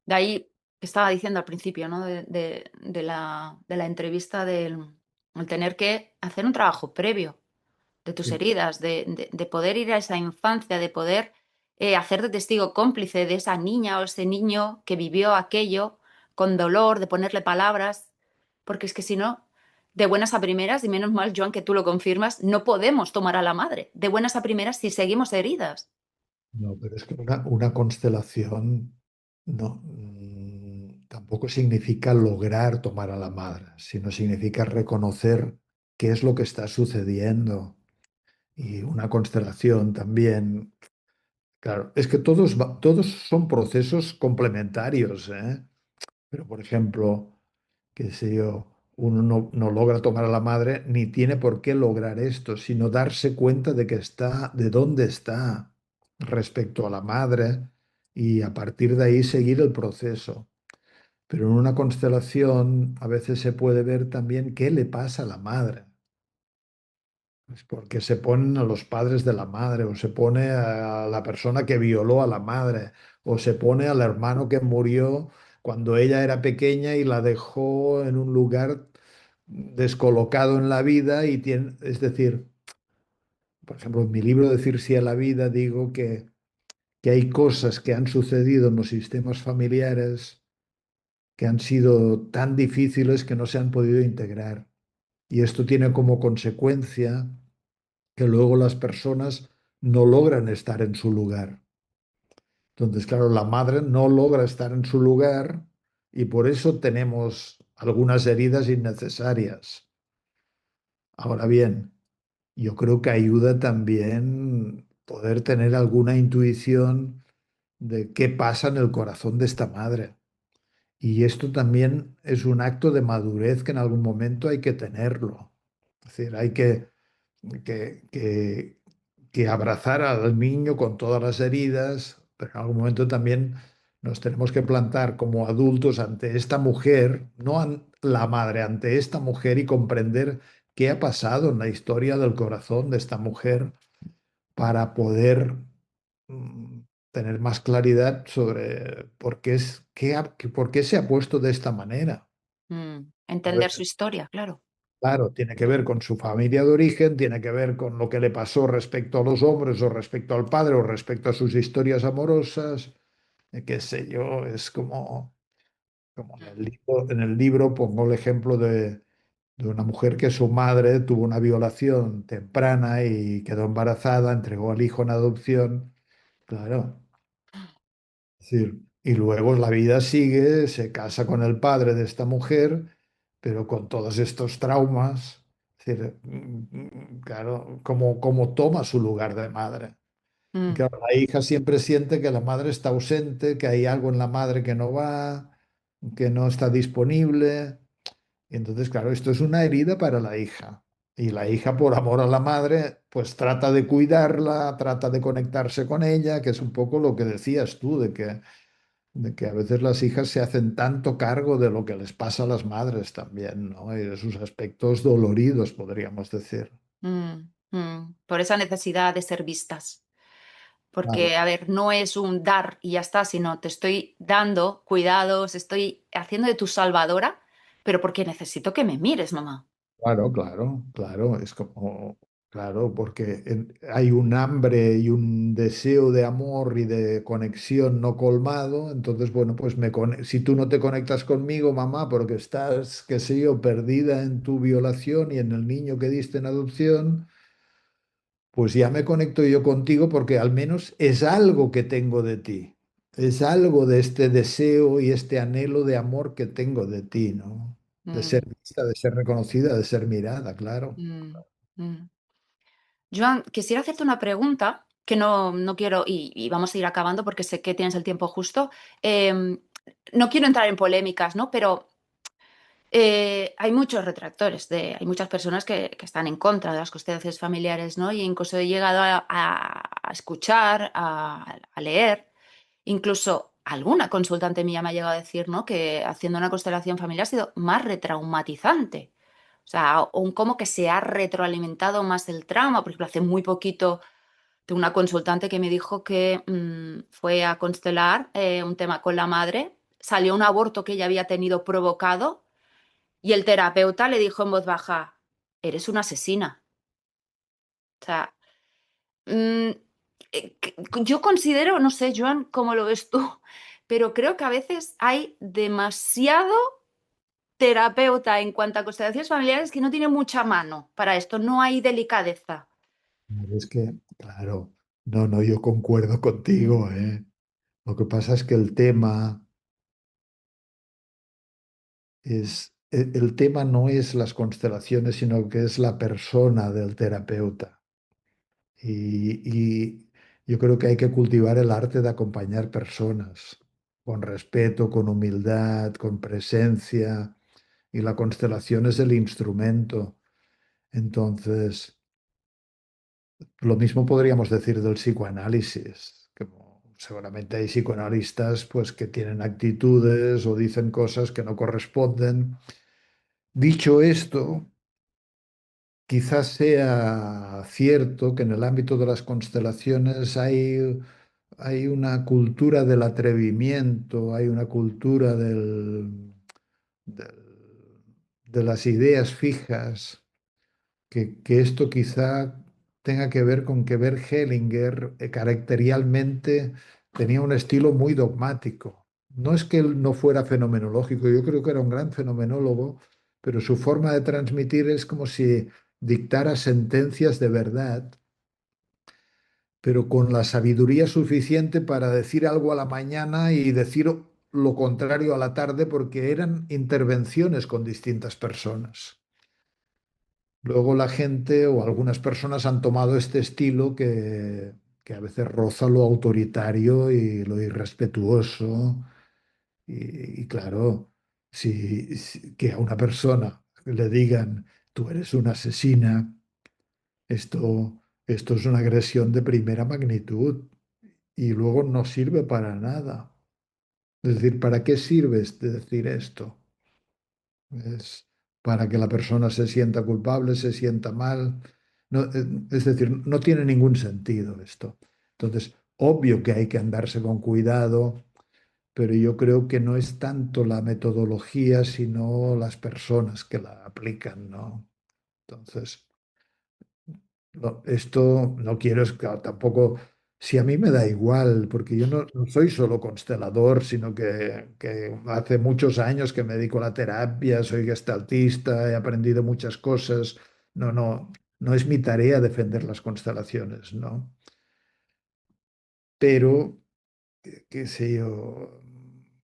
De ahí que estaba diciendo al principio, ¿no? De la entrevista el tener que hacer un trabajo previo de tus Sí, heridas, de poder ir a esa infancia, de poder hacer de testigo cómplice de esa niña o ese niño que vivió aquello con dolor, de ponerle palabras, porque es que si no, de buenas a primeras, y menos mal, Joan, que tú lo confirmas, no podemos tomar a la madre de buenas a primeras si seguimos heridas. No, pero es que una constelación no, tampoco significa lograr tomar a la madre, sino significa reconocer qué es lo que está sucediendo. Y una constelación también, claro, es que todos son procesos complementarios, ¿eh? Pero, por ejemplo, qué sé yo, uno no logra tomar a la madre ni tiene por qué lograr esto, sino darse cuenta de que está, de dónde está respecto a la madre y a partir de ahí seguir el proceso. Pero en una constelación a veces se puede ver también qué le pasa a la madre. Es porque se ponen a los padres de la madre, o se pone a la persona que violó a la madre, o se pone al hermano que murió cuando ella era pequeña y la dejó en un lugar descolocado en la vida y tiene, es decir, por ejemplo, en mi libro Decir sí a la vida digo que hay cosas que han sucedido en los sistemas familiares que han sido tan difíciles que no se han podido integrar. Y esto tiene como consecuencia que luego las personas no logran estar en su lugar. Entonces, claro, la madre no logra estar en su lugar y por eso tenemos algunas heridas innecesarias. Ahora bien, yo creo que ayuda también poder tener alguna intuición de qué pasa en el corazón de esta madre. Y esto también es un acto de madurez que en algún momento hay que tenerlo. Es decir, hay que, que, que abrazar al niño con todas las heridas, pero en algún momento también nos tenemos que plantar como adultos ante esta mujer, no la madre, ante esta mujer y comprender qué ha pasado en la historia del corazón de esta mujer para poder mm, tener más claridad sobre por qué por qué se ha puesto de esta manera. A Entender su veces, historia, claro. claro, tiene que ver con su familia de origen, tiene que ver con lo que le pasó respecto a los hombres o respecto al padre o respecto a sus historias amorosas, qué sé yo, es como en el libro pongo el ejemplo de una mujer que su madre tuvo una violación temprana y quedó embarazada, entregó al hijo en adopción, claro. Es decir, y luego la vida sigue, se casa con el padre de esta mujer, pero con todos estos traumas. Es decir, claro, cómo toma su lugar de madre. Y Mm, claro, la hija siempre siente que la madre está ausente, que hay algo en la madre que no va, que no está disponible. Y entonces, claro, esto es una herida para la hija. Y la hija, por amor a la madre, pues trata de cuidarla, trata de conectarse con ella, que es un poco lo que decías tú, de que a veces las hijas se hacen tanto cargo de lo que les pasa a las madres también, ¿no? Y de sus aspectos doloridos, podríamos decir. por esa necesidad de ser vistas. Claro, Porque, a ver, no es un dar y ya está, sino te estoy dando cuidados, estoy haciendo de tu salvadora, pero porque necesito que me mires, mamá. claro, es como, claro, porque hay un hambre y un deseo de amor y de conexión no colmado, entonces, bueno, pues si tú no te conectas conmigo, mamá, porque estás, qué sé yo, perdida en tu violación y en el niño que diste en adopción, pues ya me conecto yo contigo porque al menos es algo que tengo de ti. Es algo de este deseo y este anhelo de amor que tengo de ti, ¿no? De ser Mm, vista, de ser reconocida, de ser mirada, claro. mm, mm. Joan, quisiera hacerte una pregunta que no quiero, y vamos a ir acabando porque sé que tienes el tiempo justo. Em, no quiero entrar en polémicas, ¿no? Pero hay muchos retractores, hay muchas personas que están en contra de las constelaciones familiares, ¿no? Y incluso he llegado a escuchar, a leer, incluso alguna consultante mía me ha llegado a decir, ¿no? Que haciendo una constelación familiar ha sido más retraumatizante. O sea, o como que se ha retroalimentado más el trauma. Por ejemplo, hace muy poquito tengo una consultante que me dijo que fue a constelar un tema con la madre, salió un aborto que ella había tenido provocado y el terapeuta le dijo en voz baja, eres una asesina. O sea, mm, yo considero, no sé, Joan, cómo lo ves tú, pero creo que a veces hay demasiado terapeuta en cuanto a constelaciones familiares que no tiene mucha mano para esto, no hay delicadeza. Es que, claro, no, no, yo concuerdo contigo, ¿eh? Lo que pasa es que el tema no es las constelaciones, sino que es la persona del terapeuta. Y yo creo que hay que cultivar el arte de acompañar personas con respeto, con humildad, con presencia. Y la constelación es el instrumento. Entonces, lo mismo podríamos decir del psicoanálisis. Como seguramente hay psicoanalistas pues, que tienen actitudes o dicen cosas que no corresponden. Dicho esto, quizás sea cierto que en el ámbito de las constelaciones hay una cultura del atrevimiento, hay una cultura de las ideas fijas, que esto quizá tenga que ver con que Bert Hellinger caracterialmente tenía un estilo muy dogmático. No es que él no fuera fenomenológico, yo creo que era un gran fenomenólogo, pero su forma de transmitir es como si dictara sentencias de verdad, pero con la sabiduría suficiente para decir algo a la mañana y decir lo contrario a la tarde, porque eran intervenciones con distintas personas. Luego la gente o algunas personas han tomado este estilo que a veces roza lo autoritario y lo irrespetuoso. Y claro, que a una persona le digan, tú eres una asesina, esto es una agresión de primera magnitud y luego no sirve para nada. Es decir, ¿para qué sirves de decir esto? Es para que la persona se sienta culpable, se sienta mal. No, es decir, no tiene ningún sentido esto. Entonces, obvio que hay que andarse con cuidado, pero yo creo que no es tanto la metodología, sino las personas que la aplican, ¿no? Entonces, esto no quiero, claro, tampoco, si a mí me da igual, porque yo no soy solo constelador, sino que hace muchos años que me dedico a la terapia, soy gestaltista, he aprendido muchas cosas. No, no, no es mi tarea defender las constelaciones, ¿no? Pero, qué sé yo,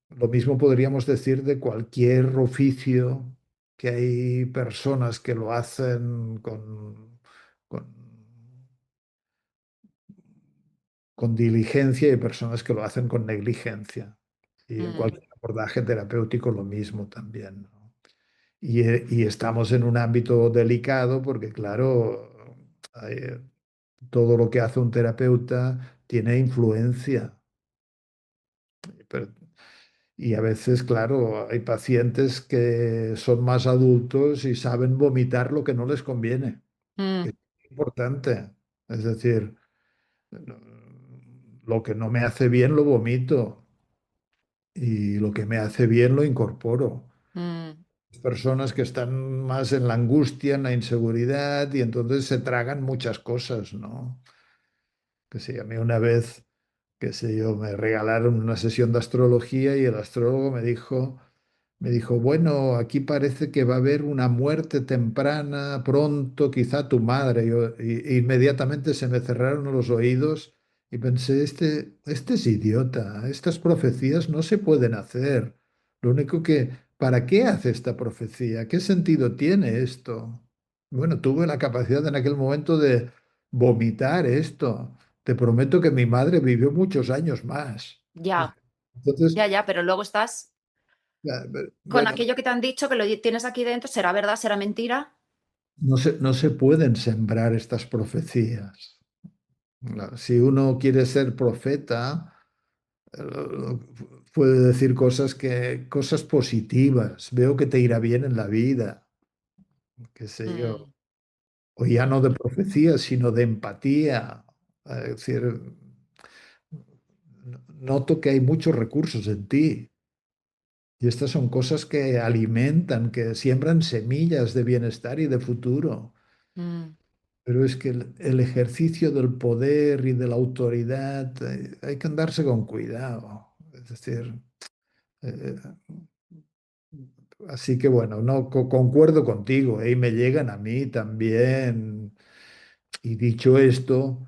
lo mismo podríamos decir de cualquier oficio, que hay personas que lo hacen con con diligencia y personas que lo hacen con negligencia. Y en Mm, cualquier abordaje terapéutico lo mismo también, ¿no? Y estamos en un ámbito delicado porque, claro, hay- todo lo que hace un terapeuta tiene influencia. Pero- y a veces, claro, hay pacientes que son más adultos y saben vomitar lo que no les conviene. mm, Es importante. Es decir, lo que no me hace bien lo vomito y lo que me hace bien lo incorporo. mm, Personas que están más en la angustia, en la inseguridad y entonces se tragan muchas cosas, ¿no? Que sí, a mí una vez, qué sé yo, me regalaron una sesión de astrología y el astrólogo me dijo, bueno, aquí parece que va a haber una muerte temprana, pronto, quizá tu madre. Inmediatamente se me cerraron los oídos y pensé, este es idiota, estas profecías no se pueden hacer. Lo único que, ¿para qué hace esta profecía? ¿Qué sentido tiene esto? Bueno, tuve la capacidad en aquel momento de vomitar esto. Te prometo que mi madre vivió muchos años más. ya, Entonces, ya, pero luego estás con bueno, aquello que te han dicho, que lo tienes aquí dentro, ¿será verdad, será mentira? no se pueden sembrar estas profecías. Si uno quiere ser profeta, eh, puede decir cosas positivas. Veo que te irá bien en la vida, qué sé yo. Mm, O ya no mm, de profecía, sino de empatía. Es decir, noto que hay muchos recursos en ti. Y estas son cosas que alimentan, que siembran semillas de bienestar y de futuro. mm, Pero es que el ejercicio del poder y de la autoridad, hay que andarse con cuidado. Es decir, eh, Así que bueno, no concuerdo contigo, y me llegan a mí también. Y dicho esto,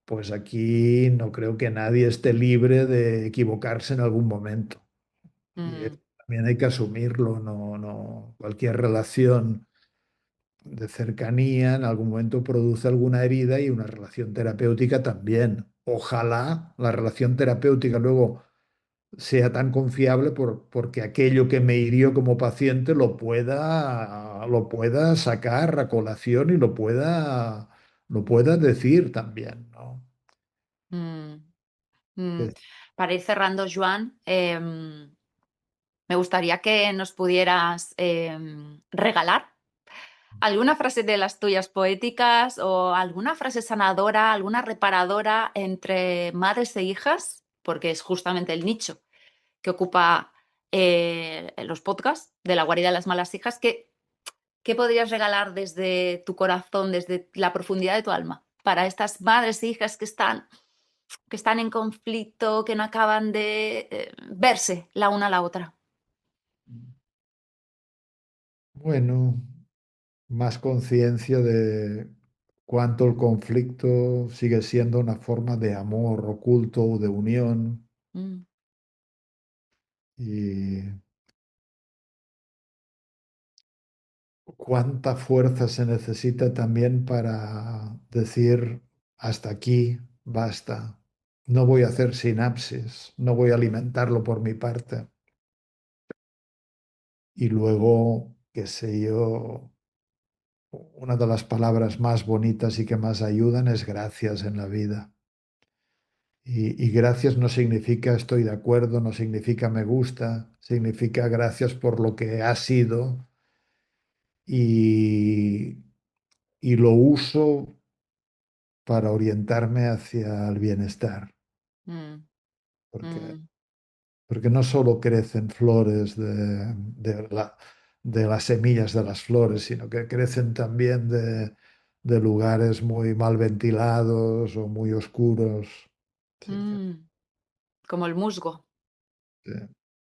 pues aquí no creo que nadie esté libre de equivocarse en algún momento. Y Mm, también hay que asumirlo, cualquier relación de cercanía en algún momento produce alguna herida y una relación terapéutica también. Ojalá la relación terapéutica luego sea tan confiable porque aquello que me hirió como paciente lo pueda sacar a colación y lo pueda decir también, ¿no? mm, mm. Que- Para ir cerrando, Joan, me gustaría que nos pudieras regalar alguna frase de las tuyas poéticas o alguna frase sanadora, alguna reparadora entre madres e hijas, porque es justamente el nicho que ocupa los podcasts de la guarida de las malas hijas. ¿Qué podrías regalar desde tu corazón, desde la profundidad de tu alma, para estas madres e hijas que están en conflicto, que no acaban de verse la una a la otra? Bueno, más conciencia de cuánto el conflicto sigue siendo una forma de amor oculto o de unión Mm, y cuánta fuerza se necesita también para decir hasta aquí, basta. No voy a hacer sinapsis, no voy a alimentarlo por mi parte. Y luego, qué sé yo, una de las palabras más bonitas y que más ayudan es gracias en la vida. Y gracias no significa estoy de acuerdo, no significa me gusta, significa gracias por lo que ha sido y, y lo uso para orientarme hacia el bienestar, mm, porque, mm, porque no solo crecen flores de las semillas de las flores, sino que crecen también de lugares muy mal ventilados o muy oscuros. Así que, mm. Como el musgo sí,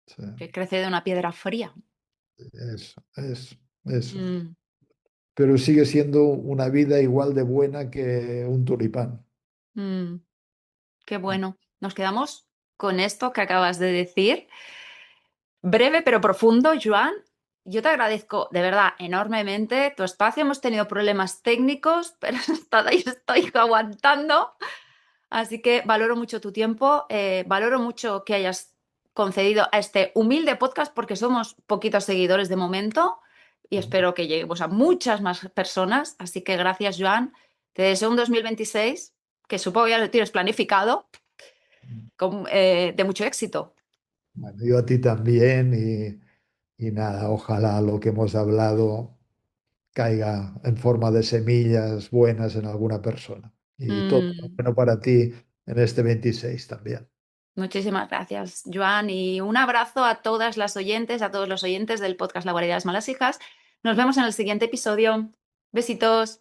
sí, que crece de una piedra fría. eso. Mm, Pero sigue siendo una vida igual de buena que un tulipán. mm. Qué bueno. Nos quedamos con esto que acabas de decir. Breve pero profundo, Joan. Yo te agradezco de verdad enormemente tu espacio. Hemos tenido problemas técnicos, pero he estado ahí, estoy aguantando. Así que valoro mucho tu tiempo, valoro mucho que hayas concedido a este humilde podcast porque somos poquitos seguidores de momento y espero que lleguemos a muchas más personas. Así que gracias, Joan. Te deseo un 2026 que supongo ya lo tienes planificado de mucho éxito. Bueno, yo a ti también y nada, ojalá lo que hemos hablado caiga en forma de semillas buenas en alguna persona. Y todo lo Mm, bueno para ti en este 26 también. muchísimas gracias, Joan, y un abrazo a todas las oyentes, a todos los oyentes del podcast La Guarida de las Malas Hijas. Nos vemos en el siguiente episodio. Besitos.